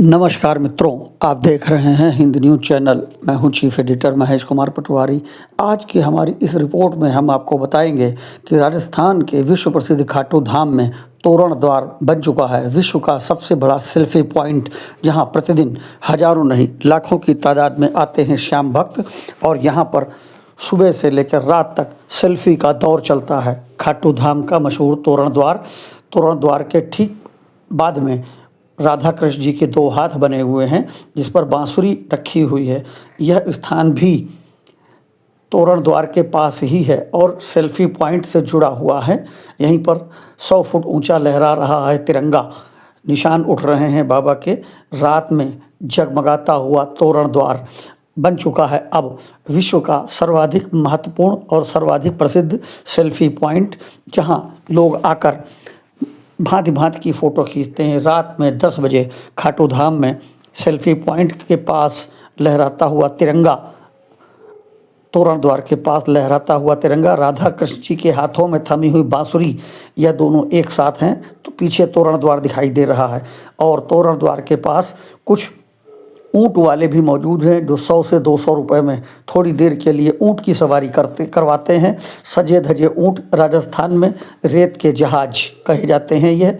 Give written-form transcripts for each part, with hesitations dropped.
नमस्कार मित्रों, आप देख रहे हैं हिंद न्यूज़ चैनल। मैं हूं चीफ एडिटर महेश कुमार पटवारी। आज की हमारी इस रिपोर्ट में हम आपको बताएंगे कि राजस्थान के विश्व प्रसिद्ध खाटू धाम में तोरण द्वार बन चुका है विश्व का सबसे बड़ा सेल्फी पॉइंट, जहां प्रतिदिन हजारों नहीं लाखों की तादाद में आते हैं श्याम भक्त और यहां पर सुबह से लेकर रात तक सेल्फी का दौर चलता है। खाटू धाम का मशहूर तोरण द्वार के ठीक बाद में राधा कृष्ण जी के दो हाथ बने हुए हैं, जिस पर बांसुरी रखी हुई है। यह स्थान भी तोरण द्वार के पास ही है और सेल्फी पॉइंट से जुड़ा हुआ है। यहीं पर 100 फुट ऊंचा लहरा रहा है तिरंगा, निशान उठ रहे हैं बाबा के। रात में जगमगाता हुआ तोरण द्वार बन चुका है अब विश्व का सर्वाधिक महत्वपूर्ण और सर्वाधिक प्रसिद्ध सेल्फी पॉइंट, जहां लोग आकर भांति भांति की फ़ोटो खींचते हैं। रात में 10 बजे खाटू धाम में सेल्फी पॉइंट के पास लहराता हुआ तिरंगा, तोरण द्वार के पास लहराता हुआ तिरंगा, राधा कृष्ण जी के हाथों में थमी हुई बांसुरी, यह दोनों एक साथ हैं। तो पीछे तोरण द्वार दिखाई दे रहा है और तोरण द्वार के पास कुछ ऊँट वाले भी मौजूद हैं, जो 100 से 200 रुपये में थोड़ी देर के लिए ऊँट की सवारी करवाते हैं। सजे धजे ऊँट, राजस्थान में रेत के जहाज कहे जाते हैं, यह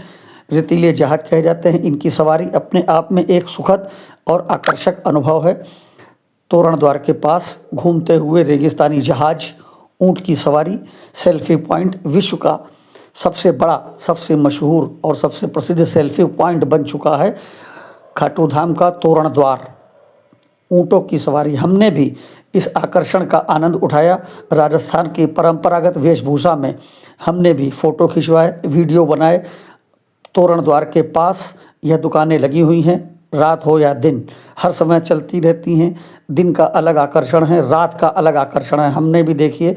रेतीले जहाज कहे जाते हैं। इनकी सवारी अपने आप में एक सुखद और आकर्षक अनुभव है। तोरण द्वार के पास घूमते हुए रेगिस्तानी जहाज, ऊँट की सवारी, सेल्फी पॉइंट विश्व का सबसे बड़ा, सबसे मशहूर और सबसे प्रसिद्ध सेल्फी पॉइंट बन चुका है खाटू धाम का तोरण द्वार। ऊँटों की सवारी, हमने भी इस आकर्षण का आनंद उठाया। राजस्थान की परंपरागत वेशभूषा में हमने भी फ़ोटो खिंचवाए, वीडियो बनाए। तोरण द्वार के पास यह दुकानें लगी हुई हैं, रात हो या दिन हर समय चलती रहती हैं। दिन का अलग आकर्षण है, रात का अलग आकर्षण है। हमने भी देखिए,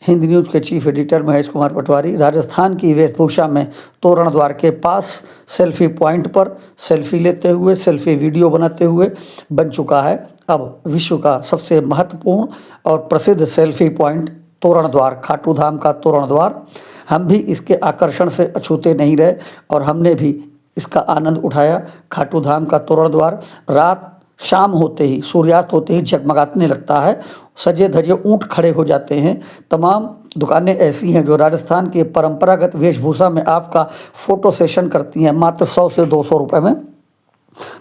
हिंद न्यूज़ के चीफ एडिटर महेश कुमार पटवारी राजस्थान की वेशभूषा में तोरण द्वार के पास सेल्फी पॉइंट पर सेल्फी लेते हुए, सेल्फी वीडियो बनाते हुए बन चुका है अब विश्व का सबसे महत्वपूर्ण और प्रसिद्ध सेल्फी पॉइंट तोरण द्वार, खाटू धाम का तोरण द्वार। हम भी इसके आकर्षण से अछूते नहीं रहे और हमने भी इसका आनंद उठाया। खाटू धाम का तोरण द्वार रात शाम होते ही, सूर्यास्त होते ही जगमगाने लगता है। सजे धजे ऊँट खड़े हो जाते हैं। तमाम दुकानें ऐसी हैं जो राजस्थान के परंपरागत वेशभूषा में आपका फ़ोटो सेशन करती हैं। मात्र 100 से 200 रुपये में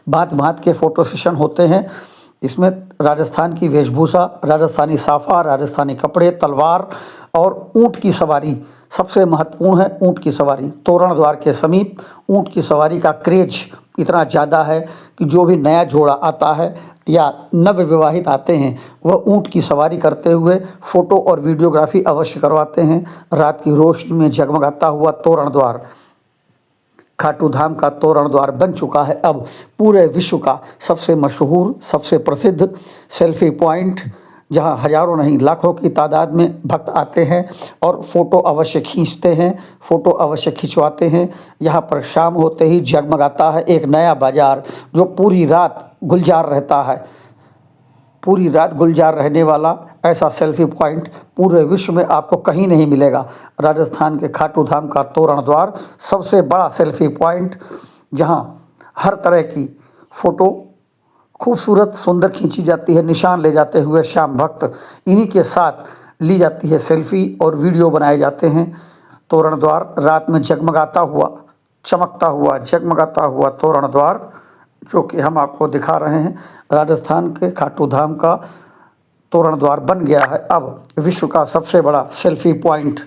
भांत भांत के फ़ोटो सेशन होते हैं। इसमें राजस्थान की वेशभूषा, राजस्थानी साफ़ा, राजस्थानी कपड़े, तलवार और ऊँट की सवारी सबसे महत्वपूर्ण है। ऊँट की सवारी तोरण द्वार के समीप ऊँट की सवारी का क्रेज इतना ज़्यादा है कि जो भी नया जोड़ा आता है या नवविवाहित आते हैं, वह ऊँट की सवारी करते हुए फ़ोटो और वीडियोग्राफी अवश्य करवाते हैं। रात की रोशनी में जगमगाता हुआ तोरण द्वार, खाटू धाम का तोरण द्वार बन चुका है अब पूरे विश्व का सबसे मशहूर, सबसे प्रसिद्ध सेल्फी पॉइंट, जहां हजारों नहीं लाखों की तादाद में भक्त आते हैं और फ़ोटो अवश्य खींचते हैं, फ़ोटो अवश्य खिंचवाते हैं। यहाँ पर शाम होते ही जगमगाता है एक नया बाज़ार, जो पूरी रात गुलजार रहता है। पूरी रात गुलजार रहने वाला ऐसा सेल्फी पॉइंट पूरे विश्व में आपको कहीं नहीं मिलेगा। राजस्थान के खाटू धाम का तोरण द्वार सबसे बड़ा सेल्फी पॉइंट, जहां हर तरह की फ़ोटो खूबसूरत सुंदर खींची जाती है। निशान ले जाते हुए श्याम भक्त, इन्हीं के साथ ली जाती है सेल्फी और वीडियो बनाए जाते हैं। तोरण द्वार रात में जगमगाता हुआ, चमकता हुआ, जगमगाता हुआ तोरण द्वार, जो कि हम आपको दिखा रहे हैं। राजस्थान के खाटू धाम का तोरण द्वार बन गया है अब विश्व का सबसे बड़ा सेल्फी पॉइंट।